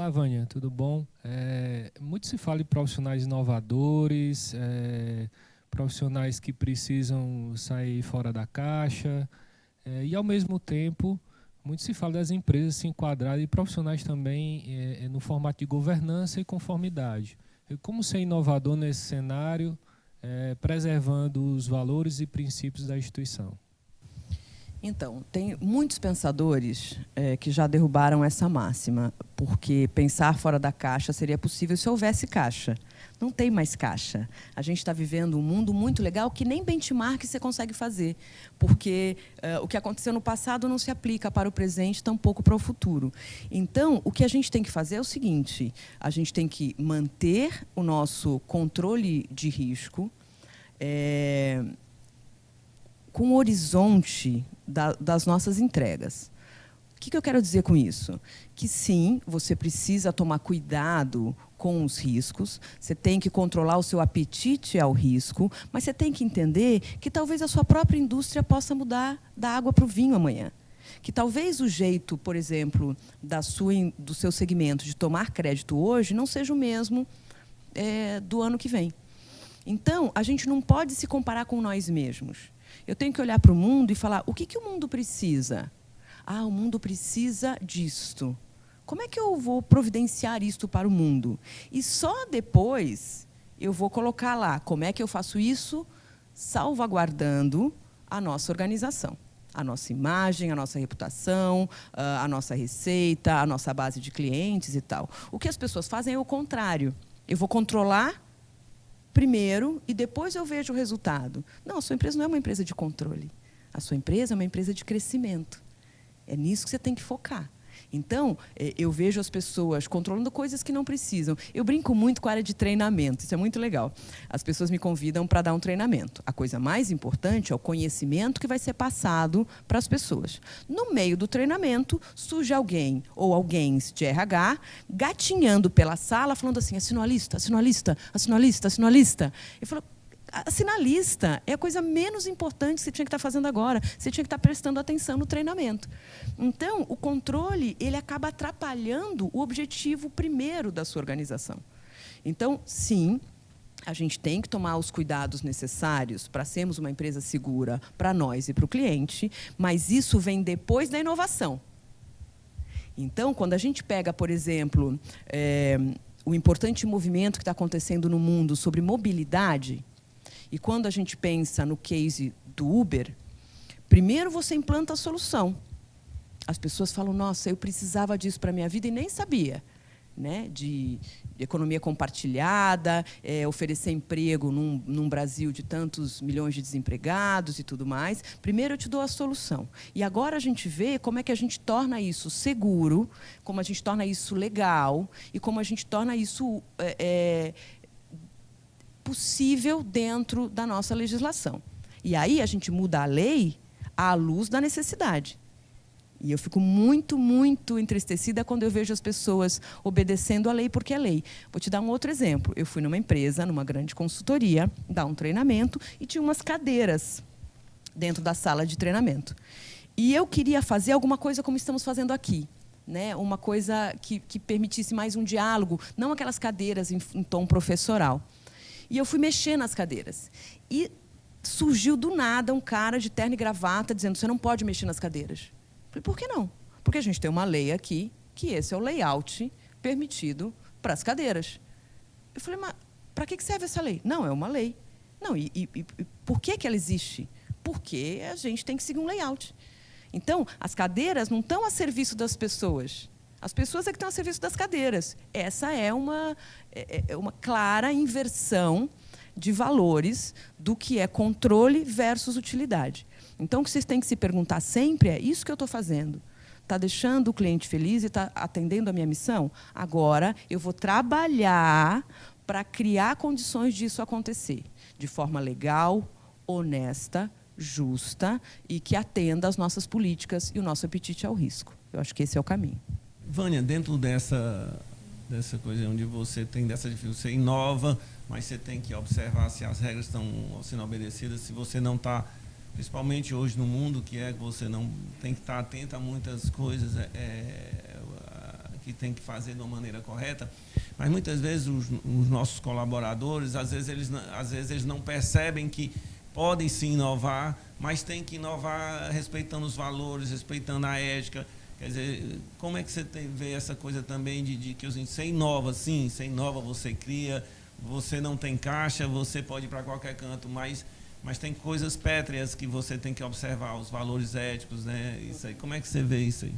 Olá, Vânia, tudo bom? Muito se fala de profissionais inovadores, profissionais que precisam sair fora da caixa, e, ao mesmo tempo, muito se fala das empresas se enquadrarem e profissionais também no formato de governança e conformidade. E como ser inovador nesse cenário, preservando os valores e princípios da instituição? Então, tem muitos pensadores que já derrubaram essa máxima, porque pensar fora da caixa seria possível se houvesse caixa. Não tem mais caixa. A gente está vivendo um mundo muito legal que nem benchmark você consegue fazer, porque o que aconteceu no passado não se aplica para o presente, tampouco para o futuro. Então, o que a gente tem que fazer é o seguinte: a gente tem que manter o nosso controle de risco, com o horizonte das nossas entregas. O que eu quero dizer com isso? Que sim, você precisa tomar cuidado com os riscos, você tem que controlar o seu apetite ao risco, mas você tem que entender que talvez a sua própria indústria possa mudar da água para o vinho amanhã. Que talvez o jeito, por exemplo, do seu segmento de tomar crédito hoje não seja o mesmo do ano que vem. Então, a gente não pode se comparar com nós mesmos. Eu tenho que olhar para o mundo e falar: o que o mundo precisa? Ah, o mundo precisa disto. Como é que eu vou providenciar isto para o mundo? E só depois eu vou colocar lá como é que eu faço isso, salvaguardando a nossa organização, a nossa imagem, a nossa reputação, a nossa receita, a nossa base de clientes e tal. O que as pessoas fazem é o contrário. Eu vou controlar primeiro e depois eu vejo o resultado. Não, a sua empresa não é uma empresa de controle. A sua empresa é uma empresa de crescimento. É nisso que você tem que focar. Então, eu vejo as pessoas controlando coisas que não precisam. Eu brinco muito com a área de treinamento, isso é muito legal. As pessoas me convidam para dar um treinamento. A coisa mais importante é o conhecimento que vai ser passado para as pessoas. No meio do treinamento, surge alguém ou alguém de RH gatinhando pela sala, falando assim: assina a lista, assina a lista, assina a lista, assina a lista. Eu falo: assinar a lista é a coisa menos importante que você tinha que estar fazendo agora. Você tinha que estar prestando atenção no treinamento. Então, o controle ele acaba atrapalhando o objetivo primeiro da sua organização. Então, sim, a gente tem que tomar os cuidados necessários para sermos uma empresa segura para nós e para o cliente, mas isso vem depois da inovação. Então, quando a gente pega, por exemplo, o importante movimento que está acontecendo no mundo sobre mobilidade, e quando a gente pensa no case do Uber, primeiro você implanta a solução. As pessoas falam: nossa, eu precisava disso para a minha vida e nem sabia. Né? De economia compartilhada, oferecer emprego num Brasil de tantos milhões de desempregados e tudo mais. Primeiro eu te dou a solução. E agora a gente vê como é que a gente torna isso seguro, como a gente torna isso legal e como a gente torna isso possível dentro da nossa legislação. E aí a gente muda a lei à luz da necessidade. E eu fico muito, muito entristecida quando eu vejo as pessoas obedecendo a lei porque é lei. Vou te dar um outro exemplo. Eu fui numa empresa, numa grande consultoria, dar um treinamento e tinha umas cadeiras dentro da sala de treinamento. E eu queria fazer alguma coisa como estamos fazendo aqui. Né? Uma coisa que permitisse mais um diálogo, não aquelas cadeiras em tom professoral. E eu fui mexer nas cadeiras. E surgiu do nada um cara de terno e gravata dizendo: você não pode mexer nas cadeiras. Eu falei: por que não? Porque a gente tem uma lei aqui que esse é o layout permitido para as cadeiras. Eu falei: mas para que serve essa lei? Não, é uma lei. Não, e por que ela existe? Porque a gente tem que seguir um layout. Então, as cadeiras não estão a serviço das pessoas. As pessoas é que estão a serviço das cadeiras. Essa é uma clara inversão de valores do que é controle versus utilidade. Então, o que vocês têm que se perguntar sempre é: isso que eu estou fazendo está deixando o cliente feliz e está atendendo a minha missão? Agora, eu vou trabalhar para criar condições disso acontecer, de forma legal, honesta, justa e que atenda às nossas políticas e o nosso apetite ao risco. Eu acho que esse é o caminho. Vânia, dentro dessa coisa onde você tem dessa dificuldade, você inova, mas você tem que observar se as regras estão sendo obedecidas, se você não está, principalmente hoje no mundo, que você não tem que estar atento a muitas coisas que tem que fazer de uma maneira correta, mas muitas vezes os nossos colaboradores, às vezes eles não percebem que podem sim inovar, mas tem que inovar respeitando os valores, respeitando a ética. Quer dizer, como é que você vê essa coisa também de que você inova, sim, você inova, você cria, você não tem caixa, você pode ir para qualquer canto, mas tem coisas pétreas que você tem que observar, os valores éticos, né? Isso aí, como é que você vê isso aí?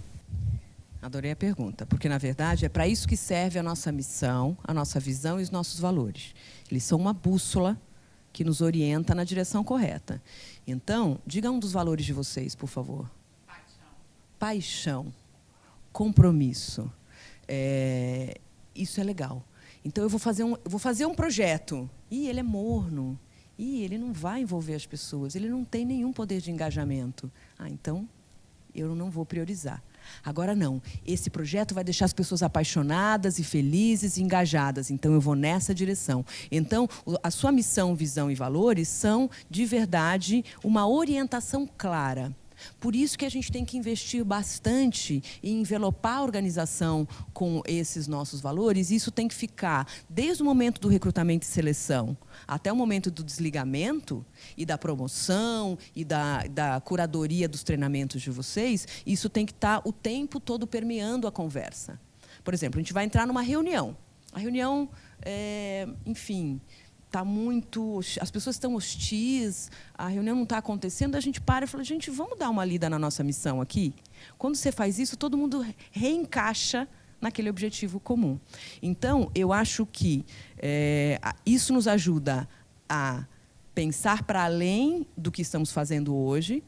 Adorei a pergunta, porque, na verdade, é para isso que serve a nossa missão, a nossa visão e os nossos valores. Eles são uma bússola que nos orienta na direção correta. Então, diga um dos valores de vocês, por favor. Paixão, compromisso. Isso é legal. Então, eu vou fazer um projeto. E ele é morno. E ele não vai envolver as pessoas. Ele não tem nenhum poder de engajamento. Então, eu não vou priorizar. Agora, não. Esse projeto vai deixar as pessoas apaixonadas e felizes e engajadas. Então, eu vou nessa direção. Então, a sua missão, visão e valores são, de verdade, uma orientação clara. Por isso que a gente tem que investir bastante em envelopar a organização com esses nossos valores. Isso tem que ficar desde o momento do recrutamento e seleção até o momento do desligamento e da promoção e da curadoria dos treinamentos de vocês. Isso tem que estar o tempo todo permeando a conversa. Por exemplo, a gente vai entrar numa reunião. A reunião, enfim... as pessoas estão hostis, a reunião não está acontecendo, a gente para e fala, gente, vamos dar uma lida na nossa missão aqui? Quando você faz isso, todo mundo reencaixa naquele objetivo comum. Então, eu acho que isso nos ajuda a pensar para além do que estamos fazendo hoje,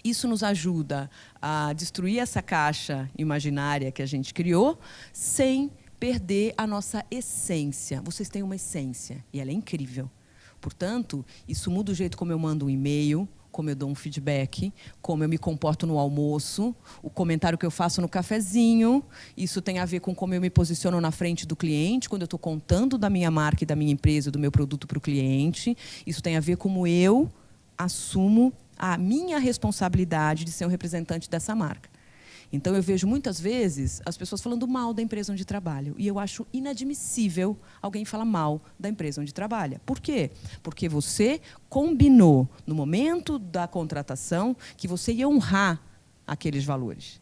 isso nos ajuda a destruir essa caixa imaginária que a gente criou, sem perder a nossa essência. Vocês têm uma essência e ela é incrível. Portanto, isso muda o jeito como eu mando um e-mail, como eu dou um feedback, como eu me comporto no almoço, o comentário que eu faço no cafezinho. Isso tem a ver com como eu me posiciono na frente do cliente, quando eu estou contando da minha marca e da minha empresa, do meu produto para o cliente. Isso tem a ver com como eu assumo a minha responsabilidade de ser um representante dessa marca. Então, eu vejo muitas vezes as pessoas falando mal da empresa onde trabalham. E eu acho inadmissível alguém falar mal da empresa onde trabalha. Por quê? Porque você combinou, no momento da contratação, que você ia honrar aqueles valores.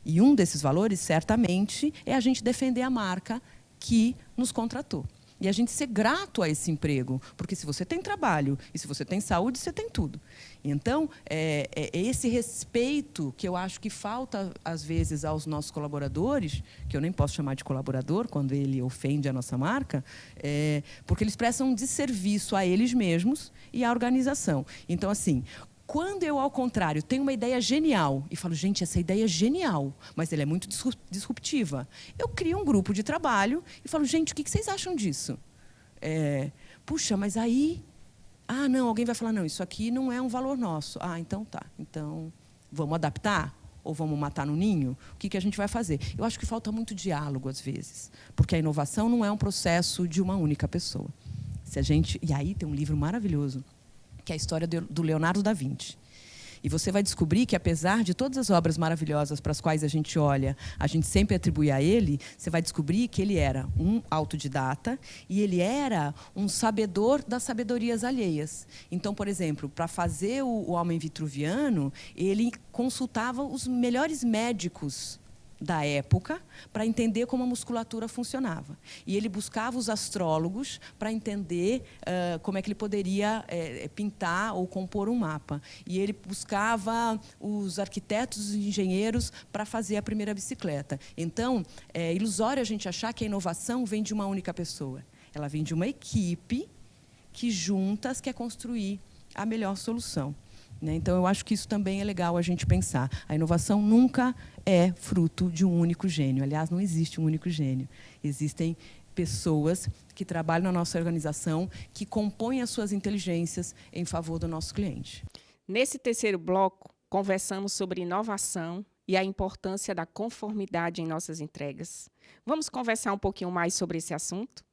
E um desses valores, certamente, é a gente defender a marca que nos contratou. E a gente ser grato a esse emprego, porque se você tem trabalho e se você tem saúde, você tem tudo. Então, é esse respeito que eu acho que falta, às vezes, aos nossos colaboradores, que eu nem posso chamar de colaborador quando ele ofende a nossa marca, porque eles prestam um desserviço a eles mesmos e à organização. Então, assim, quando eu, ao contrário, tenho uma ideia genial e falo, gente, essa ideia é genial, mas ela é muito disruptiva, eu crio um grupo de trabalho e falo, gente, o que vocês acham disso? Puxa, mas aí... não, alguém vai falar, não, isso aqui não é um valor nosso. Então tá. Então, vamos adaptar? Ou vamos matar no ninho? O que a gente vai fazer? Eu acho que falta muito diálogo, às vezes, porque a inovação não é um processo de uma única pessoa. E aí tem um livro maravilhoso, que é a história do Leonardo da Vinci. E você vai descobrir que, apesar de todas as obras maravilhosas para as quais a gente olha, a gente sempre atribui a ele, você vai descobrir que ele era um autodidata e ele era um sabedor das sabedorias alheias. Então, por exemplo, para fazer o Homem Vitruviano, ele consultava os melhores médicos da época para entender como a musculatura funcionava. E ele buscava os astrólogos para entender como é que ele poderia pintar ou compor um mapa. E ele buscava os arquitetos e engenheiros para fazer a primeira bicicleta. Então, é ilusório a gente achar que a inovação vem de uma única pessoa. Ela vem de uma equipe que juntas quer construir a melhor solução. Então, eu acho que isso também é legal a gente pensar. A inovação nunca é fruto de um único gênio. Aliás, não existe um único gênio. Existem pessoas que trabalham na nossa organização, que compõem as suas inteligências em favor do nosso cliente. Nesse terceiro bloco, conversamos sobre inovação e a importância da conformidade em nossas entregas. Vamos conversar um pouquinho mais sobre esse assunto?